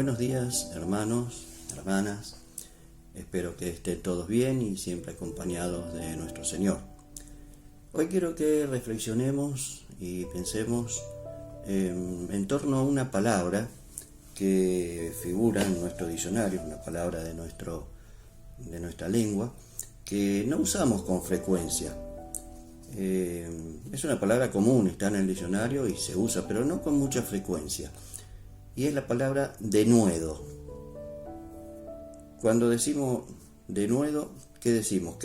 Buenos días, hermanos, hermanas. Espero que estén todos bien y siempre acompañados de nuestro Señor. Hoy quiero que reflexionemos y pensemos en torno a una palabra que figura en nuestro diccionario, una palabra de nuestra lengua, que no usamos con frecuencia. Es una palabra común, está en el diccionario y se usa, pero no con mucha frecuencia. Y es la palabra denuedo. Cuando decimos denuedo, ¿qué decimos?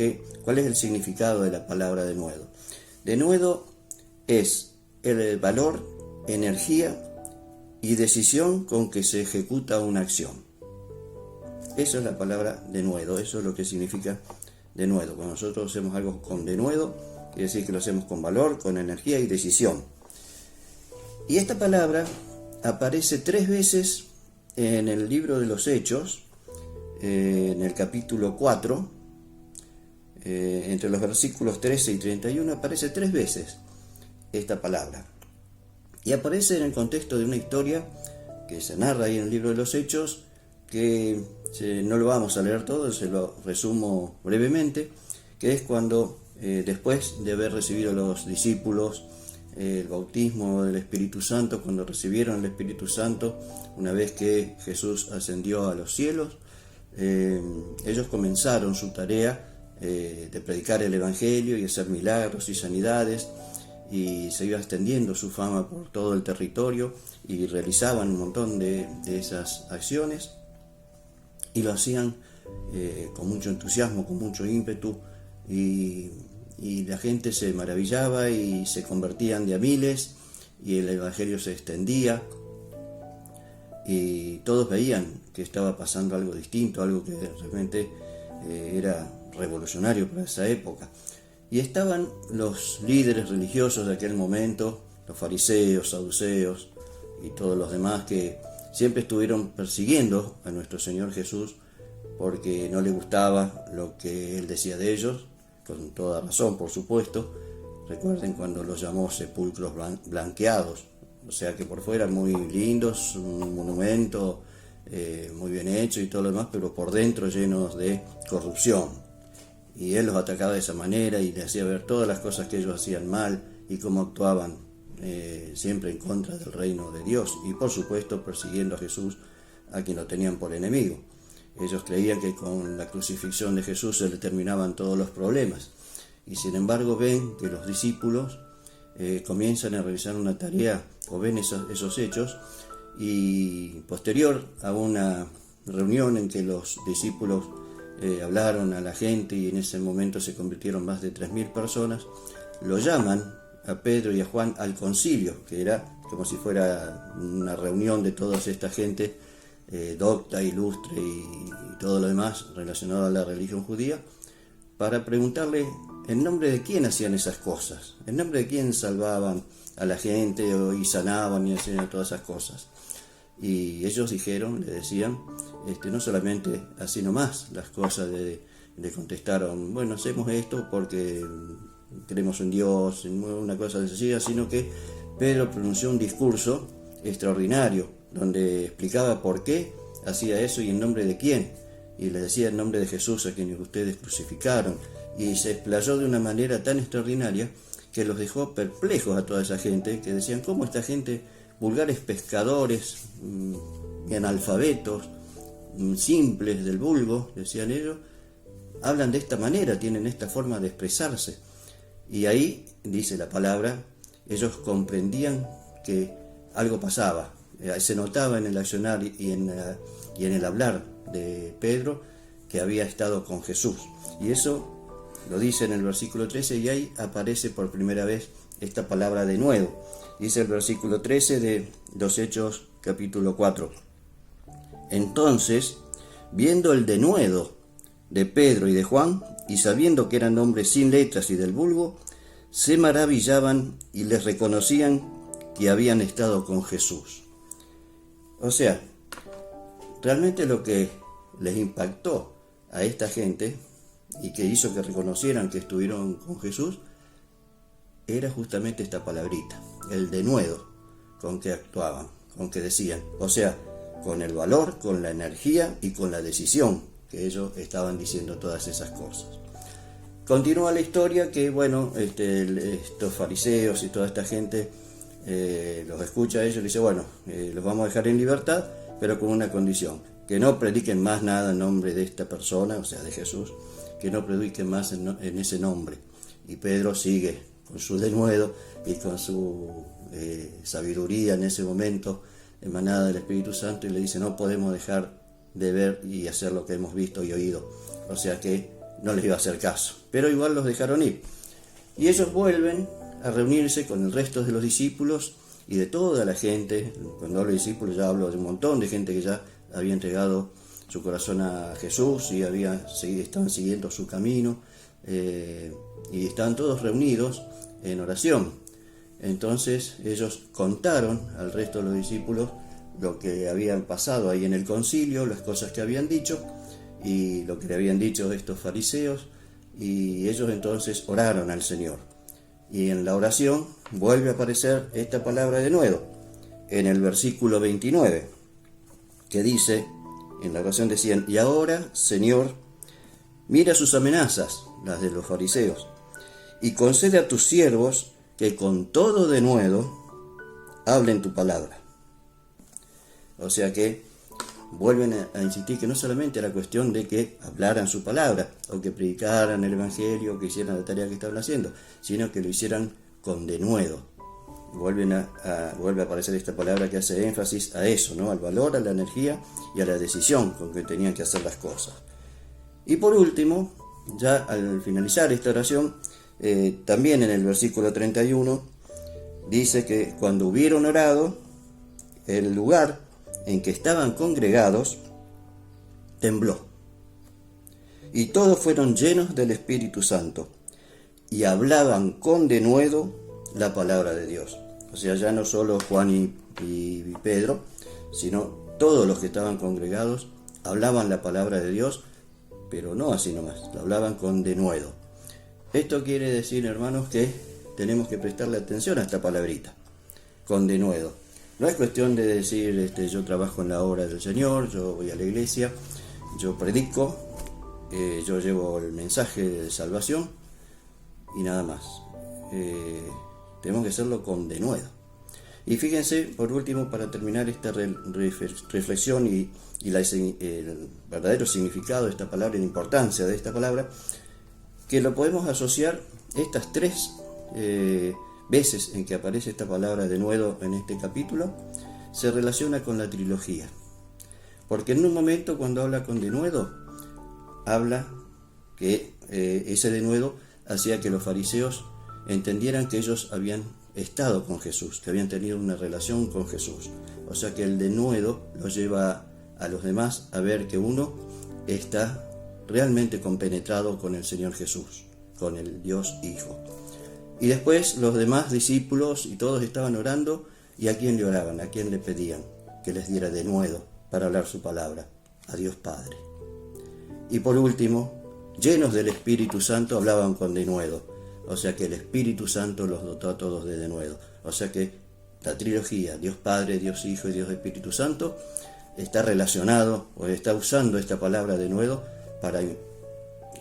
¿Cuál es el significado de la palabra denuedo? Denuedo es el valor, energía y decisión con que se ejecuta una acción. Eso es la palabra denuedo, eso es lo que significa denuedo. Cuando nosotros hacemos algo con denuedo, quiere decir que lo hacemos con valor, con energía y decisión. Y esta palabra aparece 3 veces en el libro de los Hechos, en el capítulo 4, entre los versículos 13 y 31, aparece 3 veces esta palabra. Y aparece en el contexto de una historia que se narra ahí en el libro de los Hechos, que no lo vamos a leer todo, se lo resumo brevemente, que es cuando, después de haber recibido los discípulos el bautismo del Espíritu Santo, cuando recibieron el Espíritu Santo, una vez que Jesús ascendió a los cielos, ellos comenzaron su tarea de predicar el Evangelio y hacer milagros y sanidades, y se iba extendiendo su fama por todo el territorio, y realizaban un montón de esas acciones, y lo hacían con mucho entusiasmo, con mucho ímpetu, y la gente se maravillaba y se convertían de a miles, y el Evangelio se extendía, y todos veían que estaba pasando algo distinto, algo que realmente era revolucionario para esa época. Y estaban los líderes religiosos de aquel momento, los fariseos, saduceos y todos los demás, que siempre estuvieron persiguiendo a nuestro Señor Jesús porque no le gustaba lo que Él decía de ellos, con toda razón, por supuesto. Recuerden cuando los llamó sepulcros blanqueados, o sea que por fuera muy lindos, un monumento muy bien hecho y todo lo demás, pero por dentro llenos de corrupción. Y Él los atacaba de esa manera y les hacía ver todas las cosas que ellos hacían mal y cómo actuaban siempre en contra del reino de Dios, y por supuesto persiguiendo a Jesús, a quien lo tenían por enemigo. Ellos creían que con la crucifixión de Jesús se le terminaban todos los problemas, y sin embargo ven que los discípulos comienzan a realizar una tarea, o ven esos hechos, y posterior a una reunión en que los discípulos hablaron a la gente, y en ese momento se convirtieron más de 3.000 personas, lo llaman a Pedro y a Juan al concilio, que era como si fuera una reunión de toda esta gente docta, ilustre y todo lo demás relacionado a la religión judía, para preguntarle en nombre de quién hacían esas cosas, en nombre de quién salvaban a la gente y sanaban y hacían todas esas cosas. Y ellos le decían, no solamente así nomás las cosas, le contestaron, bueno, hacemos esto porque creemos en Dios, en una cosa sencilla, sino que Pedro pronunció un discurso extraordinario, donde explicaba por qué hacía eso y en nombre de quién, y les decía en nombre de Jesús, a quien ustedes crucificaron, y se explayó de una manera tan extraordinaria que los dejó perplejos a toda esa gente, que decían, ¿cómo esta gente, vulgares pescadores, analfabetos, simples del vulgo, decían ellos, hablan de esta manera, tienen esta forma de expresarse? Y ahí, dice la palabra, ellos comprendían que algo pasaba. Se notaba en el accionar y en el hablar de Pedro que había estado con Jesús. Y eso lo dice en el versículo 13, y ahí aparece por primera vez esta palabra denuedo. Dice el versículo 13 de los Hechos capítulo 4. Entonces, viendo el denuedo de Pedro y de Juan, y sabiendo que eran hombres sin letras y del vulgo, se maravillaban y les reconocían que habían estado con Jesús. O sea, realmente lo que les impactó a esta gente y que hizo que reconocieran que estuvieron con Jesús era justamente esta palabrita, el denuedo con que actuaban, con que decían. O sea, con el valor, con la energía y con la decisión que ellos estaban diciendo todas esas cosas. Continúa la historia que, bueno, estos fariseos y toda esta gente los escucha a ellos y dice, bueno, los vamos a dejar en libertad, pero con una condición, que no prediquen más nada en nombre de esta persona, o sea, de Jesús, que no prediquen más en ese nombre. Y Pedro sigue con su denuedo y con su sabiduría en ese momento, emanada del Espíritu Santo, y le dice, no podemos dejar de ver y hacer lo que hemos visto y oído. O sea que no les iba a hacer caso, pero igual los dejaron ir. Y ellos vuelven a reunirse con el resto de los discípulos y de toda la gente. Cuando hablo de discípulos ya hablo de un montón de gente que ya había entregado su corazón a Jesús y estaban siguiendo su camino, y estaban todos reunidos en oración. Entonces ellos contaron al resto de los discípulos lo que habían pasado ahí en el concilio, las cosas que habían dicho y lo que le habían dicho estos fariseos, y ellos entonces oraron al Señor. Y en la oración vuelve a aparecer esta palabra de nuevo, en el versículo 29, que dice, en la oración decían, y ahora, Señor, mira sus amenazas, las de los fariseos, y concede a tus siervos que con todo denuedo hablen tu palabra. O sea que vuelven a insistir que no solamente era cuestión de que hablaran su palabra, o que predicaran el Evangelio, o que hicieran la tarea que estaban haciendo, sino que lo hicieran con denuedo. Vuelve a aparecer esta palabra que hace énfasis a eso, ¿no? Al valor, a la energía y a la decisión con que tenían que hacer las cosas. Y por último, ya al finalizar esta oración, también en el versículo 31, dice que cuando hubieron orado, el lugar en que estaban congregados tembló, y todos fueron llenos del Espíritu Santo, y hablaban con denuedo la palabra de Dios. O sea, ya no solo Juan y Pedro, sino todos los que estaban congregados hablaban la palabra de Dios, pero no así nomás, la hablaban con denuedo. Esto quiere decir, hermanos, que tenemos que prestarle atención a esta palabrita, con denuedo. No es cuestión de decir, yo trabajo en la obra del Señor, yo voy a la iglesia, yo predico, yo llevo el mensaje de salvación y nada más. Tenemos que hacerlo con denuedo. Y fíjense, por último, para terminar esta reflexión y el verdadero significado de esta palabra y la importancia de esta palabra, que lo podemos asociar estas tres veces en que aparece esta palabra denuedo en este capítulo, se relaciona con la trilogía. Porque en un momento, cuando habla con denuedo, habla que ese denuedo hacía que los fariseos entendieran que ellos habían estado con Jesús, que habían tenido una relación con Jesús. O sea que el denuedo los lleva a los demás a ver que uno está realmente compenetrado con el Señor Jesús, con el Dios Hijo. Y después los demás discípulos y todos estaban orando, ¿y a quién le oraban? ¿A quién le pedían? Que les diera denuedo para hablar su palabra, a Dios Padre. Y por último, llenos del Espíritu Santo, hablaban con denuedo. O sea que el Espíritu Santo los dotó a todos de denuedo. O sea que la trilogía, Dios Padre, Dios Hijo y Dios Espíritu Santo, está relacionado o está usando esta palabra denuedo para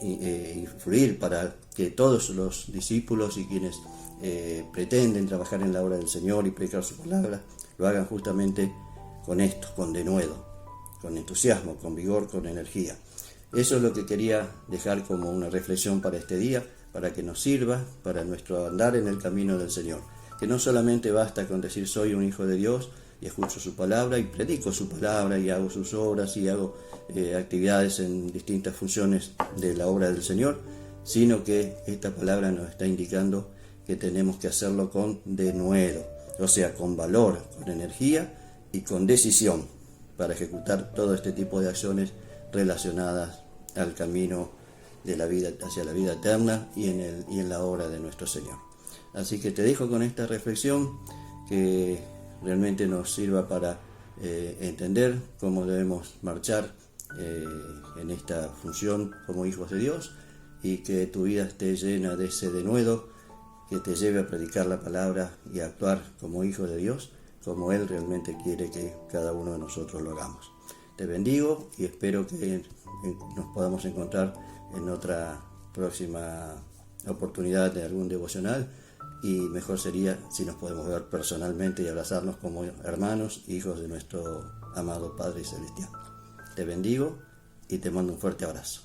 influir, para que todos los discípulos y quienes pretenden trabajar en la obra del Señor y predicar su palabra, lo hagan justamente con esto, con denuedo, con entusiasmo, con vigor, con energía. Eso es lo que quería dejar como una reflexión para este día, para que nos sirva para nuestro andar en el camino del Señor. Que no solamente basta con decir soy un hijo de Dios y escucho su palabra y predico su palabra y hago sus obras y hago actividades en distintas funciones de la obra del Señor, sino que esta palabra nos está indicando que tenemos que hacerlo con denuedo, o sea, con valor, con energía y con decisión para ejecutar todo este tipo de acciones relacionadas al camino de la vida, hacia la vida eterna y en la obra de nuestro Señor. Así que te dejo con esta reflexión que realmente nos sirva para entender cómo debemos marchar en esta función como hijos de Dios, y que tu vida esté llena de ese denuedo que te lleve a predicar la palabra y a actuar como hijo de Dios como Él realmente quiere que cada uno de nosotros lo hagamos. Te bendigo y espero que nos podamos encontrar en otra próxima oportunidad de algún devocional, y mejor sería si nos podemos ver personalmente y abrazarnos como hermanos, hijos de nuestro amado Padre Celestial. Te bendigo y te mando un fuerte abrazo.